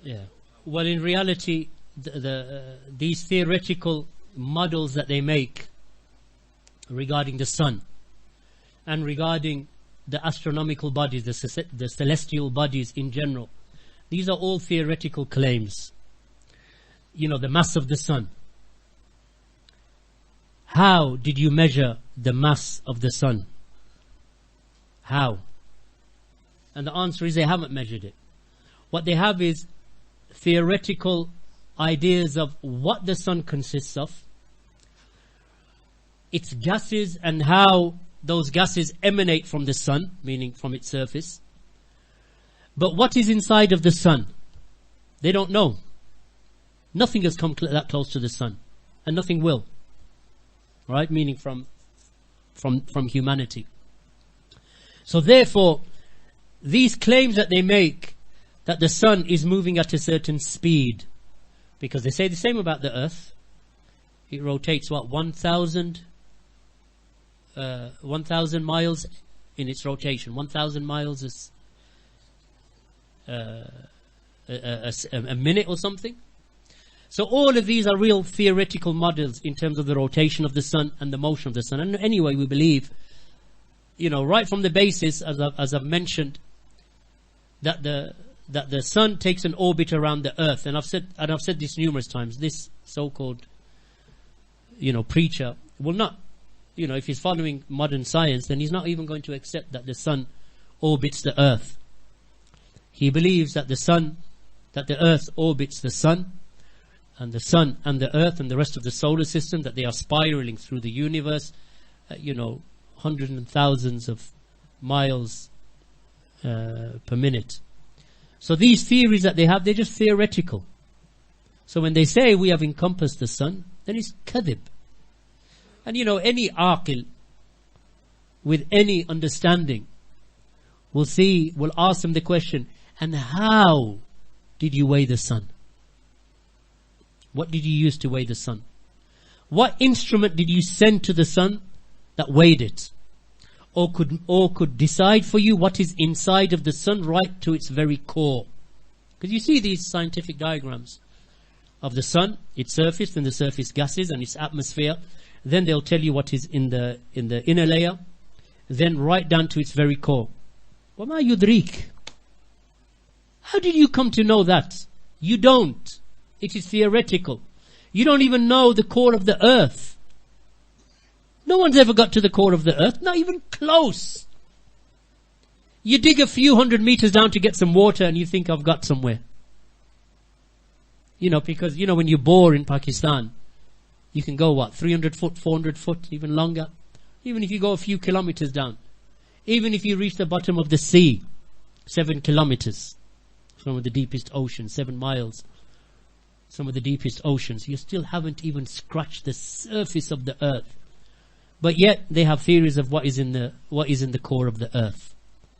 Yeah. Well, in reality, these theoretical models that they make regarding the sun and regarding the astronomical bodies, the celestial bodies in general, these are all theoretical claims. You know, the mass of the sun. How did you measure the mass of the sun? How? And the answer is they haven't measured it. What they have is theoretical ideas of what the sun consists of, its gases, and how those gases emanate from the sun, meaning from its surface. But what is inside of the sun? They don't know. Nothing has come that close to the sun, and nothing will. Right? Meaning from humanity. So therefore, these claims that they make, that the sun is moving at a certain speed, because they say the same about the earth. It rotates, what, 1,000 miles in its rotation. 1,000 miles is a minute or something. So all of these are real theoretical models in terms of the rotation of the sun and the motion of the sun. And anyway, we believe, you know, right from the basis, as I've mentioned, that the sun takes an orbit around the earth. And I've said this numerous times. This so-called, you know, preacher will not, you know, if he's following modern science, then he's not even going to accept that the sun orbits the earth. He believes that the earth orbits the sun, and the sun and the earth and the rest of the solar system, that they are spiraling through the universe, you know, hundreds and thousands of miles per minute. So these theories that they have, they're just theoretical. So when they say we have encompassed the sun, then it's kadhib. And you know, any aqil with any understanding will ask them the question, and how did you weigh the sun? What did you use to weigh the sun? What instrument did you send to the sun that weighed it? Or could decide for you what is inside of the sun right to its very core? Because you see these scientific diagrams of the sun, its surface and the surface gases and its atmosphere. Then they'll tell you what is in the inner layer. Then right down to its very core. وَمَا يُدْرِيكَ. How did you come to know that? You don't. It is theoretical. You don't even know the core of the earth. No one's ever got to the core of the earth, not even close. You dig a few 100 meters down to get some water and you think I've got somewhere. You know, because, you know, when you bore in Pakistan, you can go, what, 300 foot, 400 foot, even longer. Even if you go a few kilometers down. Even if you reach the bottom of the sea, 7 kilometers. Some of the deepest oceans, 7 miles. Some of the deepest oceans. You still haven't even scratched the surface of the earth. But yet they have theories of what is in the core of the earth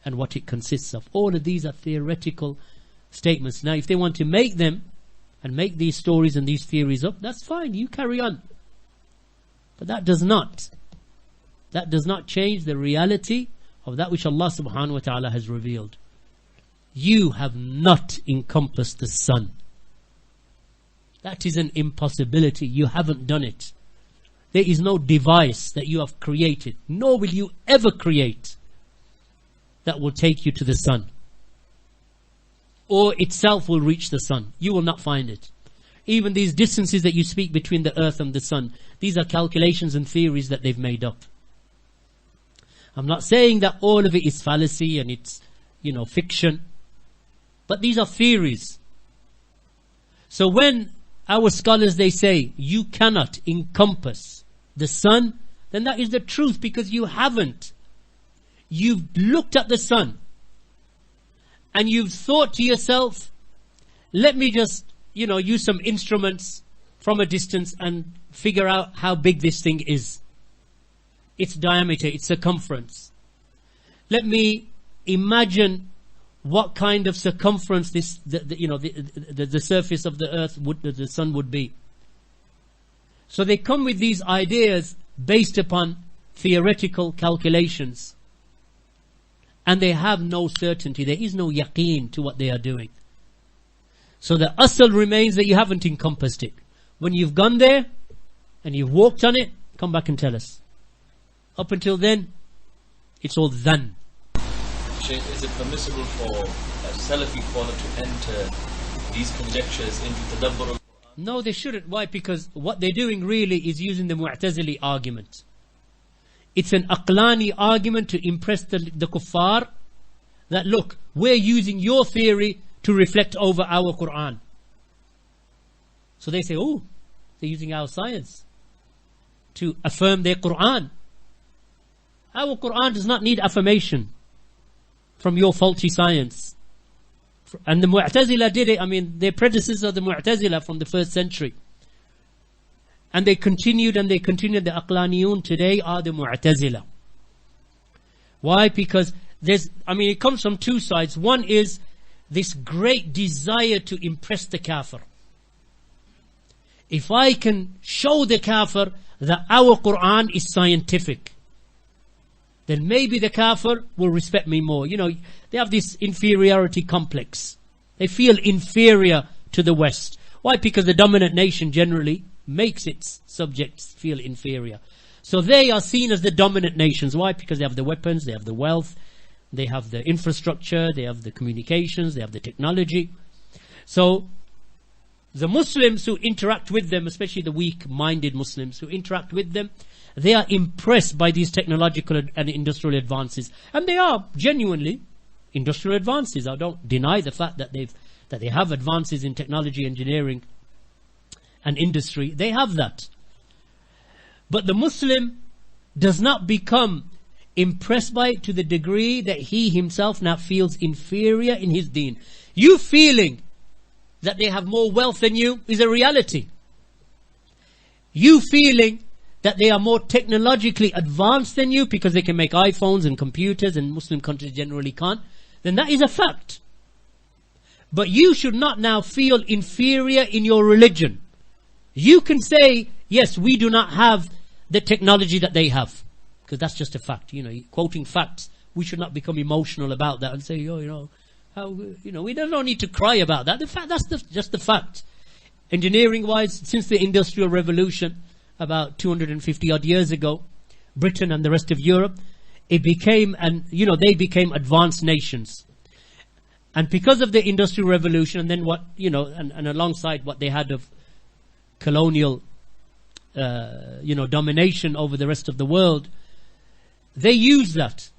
and what it consists of. All of these are theoretical statements. Now, if they want to make them and make these stories and these theories up, that's fine. You carry on. But that does not change the reality of that which Allah subhanahu wa ta'ala has revealed. You have not encompassed the sun. That is an impossibility. You haven't done it. There is no device that you have created, nor will you ever create, that will take you to the sun, or itself will reach the sun. You will not find it. Even these distances that you speak between the earth and the sun, these are calculations and theories that they've made up. I'm not saying that all of it is fallacy and it's, you know, fiction, but these are theories. So when our scholars, they say, you cannot encompass the sun, then that is the truth, because you haven't. You've looked at the sun and you've thought to yourself, let me just, you know, use some instruments from a distance and figure out how big this thing is. Its diameter, its circumference. Let me imagine what kind of circumference the surface of the earth the sun would be. So they come with these ideas based upon theoretical calculations, and they have no certainty. There is no yaqeen to what they are doing. So the asl remains that you haven't encompassed it. When you've gone there and you've walked on it, come back and tell us. Up until then, it's all dhan. Sheikh, is it permissible for a Salafi scholar to enter these conjectures into tadabbur al-Qur'an? No, they shouldn't. Why? Because what they're doing really is using the Mu'tazili argument. It's an aqlani argument to impress the kuffar that, look, we're using your theory to reflect over our Qur'an. So they say, oh, they're using our science to affirm their Qur'an. Our Qur'an does not need affirmation from your faulty science. And the Mu'tazila did it. I mean, their predecessors are the Mu'tazila from the 1st century. And they continued and they continued. The Aqlaniyun today are the Mu'tazila. Why? Because it comes from two sides. One is this great desire to impress the kafir. If I can show the kafir that our Qur'an is scientific, then maybe the kafir will respect me more. You know, they have this inferiority complex. They feel inferior to the West. Why? Because the dominant nation generally makes its subjects feel inferior. So they are seen as the dominant nations. Why? Because they have the weapons, they have the wealth, they have the infrastructure, they have the communications, they have the technology. So the Muslims who interact with them, especially the weak-minded Muslims who interact with them, they are impressed by these technological and industrial advances. And they are genuinely industrial advances. I don't deny the fact that they have advances in technology, engineering and industry. They have that. But the Muslim does not become impressed by it to the degree that he himself now feels inferior in his deen. You feeling that they have more wealth than you is a reality. You feeling that they are more technologically advanced than you because they can make iPhones and computers and Muslim countries generally can't, then that is a fact. But you should not now feel inferior in your religion. You can say, yes, we do not have the technology that they have, because that's just a fact. You know, quoting facts, we should not become emotional about that and say, oh, we don't need to cry about that. Just the fact. Engineering-wise, since the Industrial Revolution, about 250 odd years ago, Britain and the rest of Europe, they became advanced nations. And because of the Industrial Revolution, and then and alongside what they had of colonial, domination over the rest of the world, they used that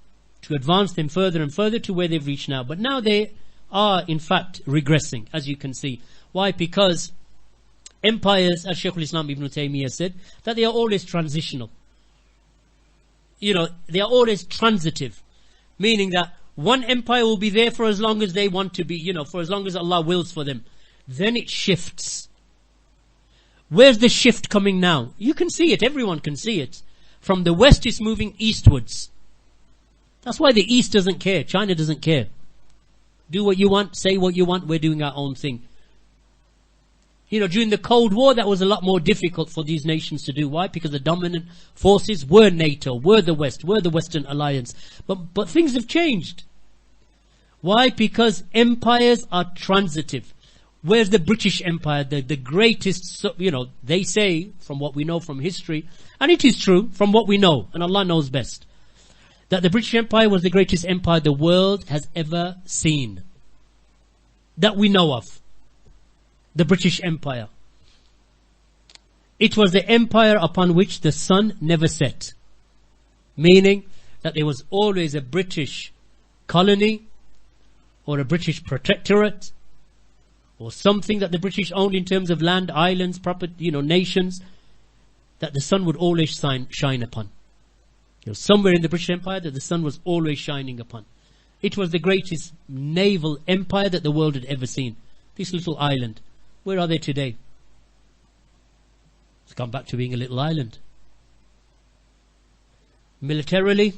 to advance them further and further to where they've reached now. But now they are, in fact, regressing, as you can see. Why? Because empires, as Shaykh al-Islam Ibn Taymiyyah said, that they are always transitional. They are always transitive. Meaning that one empire will be there for as long as they want to be, for as long as Allah wills for them. Then it shifts. Where's the shift coming now? You can see it, everyone can see it. From the West it's moving eastwards. That's why the East doesn't care, China doesn't care. Do what you want, say what you want, we're doing our own thing. During the Cold War, that was a lot more difficult for these nations to do. Why? Because the dominant forces were NATO, were the West, were the Western Alliance. But things have changed. Why? Because empires are transitive. Where's the British Empire, the greatest, they say, from what we know from history, and it is true, from what we know, and Allah knows best, that the British Empire was the greatest empire the world has ever seen. That we know of. The British Empire. It was the empire upon which the sun never set. Meaning that there was always a British colony or a British protectorate or something that the British owned in terms of land, islands, property, nations, that the sun would always shine upon. Somewhere in the British Empire that the sun was always shining upon. It was the greatest naval empire that the world had ever seen. This little island. Where are they today? It's gone back to being a little island. Militarily,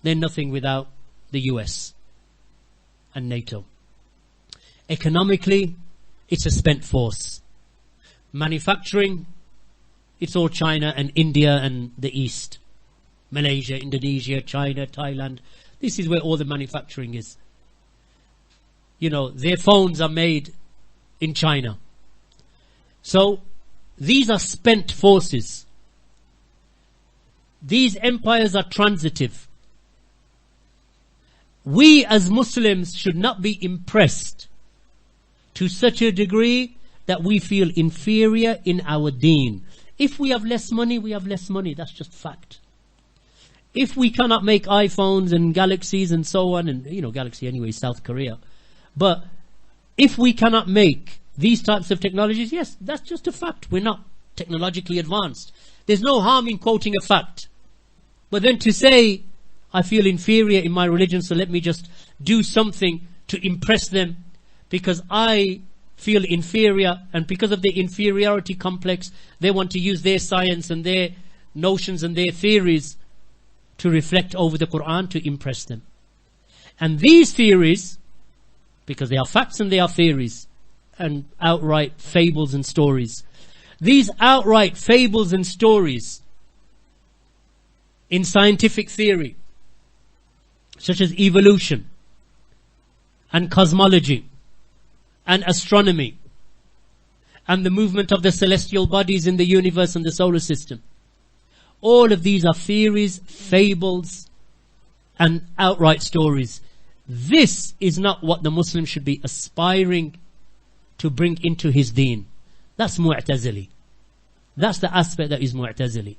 they're nothing without the US and NATO. Economically, it's a spent force. Manufacturing, it's all China and India and the East. Malaysia, Indonesia, China, Thailand. This is where all the manufacturing is. Their phones are made in China. So these are spent forces. These empires are transitive. We as Muslims should not be impressed to such a degree that we feel inferior in our deen. If we have less money, we have less money. That's just fact. If we cannot make iPhones and Galaxies and so on, and Galaxy anyway, South Korea. But if we cannot make these types of technologies, yes, that's just a fact. We're not technologically advanced. There's no harm in quoting a fact. But then to say, I feel inferior in my religion, so let me just do something to impress them because I feel inferior, and because of the inferiority complex, they want to use their science and their notions and their theories to reflect over the Qur'an to impress them. And these theories, because they are facts and they are theories and outright fables and stories, these outright fables and stories in scientific theory, such as evolution and cosmology and astronomy and the movement of the celestial bodies in the universe and the solar system. All of these are theories, fables, and outright stories. This is not what the Muslim should be aspiring to bring into his deen. That's Mu'tazili. That's the aspect that is Mu'tazili.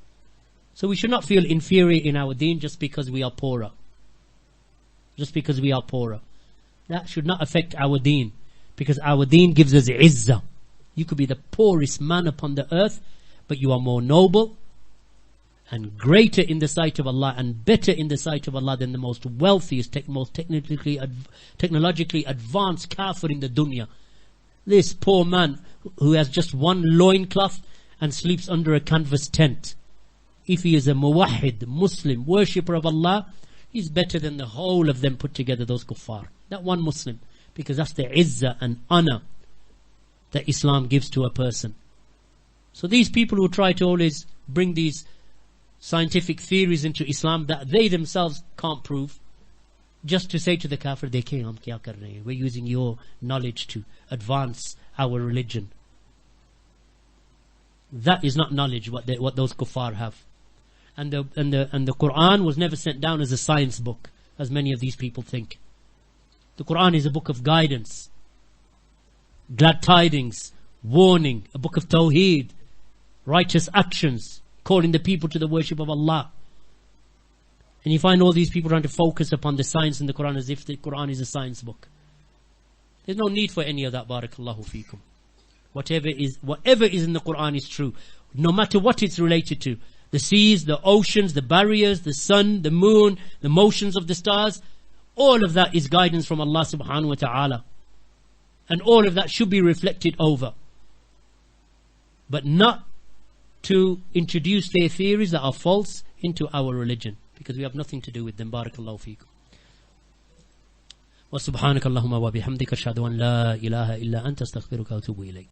So we should not feel inferior in our deen just because we are poorer. Just because we are poorer. That should not affect our deen, because our deen gives us izzah. You could be the poorest man upon the earth, but you are more noble and greater in the sight of Allah and better in the sight of Allah than the most wealthiest, most technologically advanced kafir in the dunya. This poor man who has just one loincloth and sleeps under a canvas tent, if he is a muwahhid, Muslim, worshipper of Allah, he's better than the whole of them put together, those kuffar. That one Muslim, because that's the izzah and honor that Islam gives to a person. So these people who try to always bring these scientific theories into Islam that they themselves can't prove, just to say to the kafir, dekhe hum kya kar rahe hain, we're using your knowledge to advance our religion. That is not knowledge what those kuffar have. And the Qur'an was never sent down as a science book, as many of these people think. The Qur'an is a book of guidance, glad tidings, warning, a book of tawheed, righteous actions, calling the people to the worship of Allah. And you find all these people trying to focus upon the science in the Qur'an as if the Qur'an is a science book. There's no need for any of that, barakallahu feekum. Whatever is in the Qur'an is true, no matter what it's related to. The seas, the oceans, the barriers, the sun, the moon, the motions of the stars, all of that is guidance from Allah subhanahu wa ta'ala. And all of that should be reflected over. But not to introduce their theories that are false into our religion, because we have nothing to do with them. Barakallahu feekum. Wa subhanaka Allahumma wa bihamdika ashhadu an la ilaha illa anta astaghfiruka wa atubu ilayk.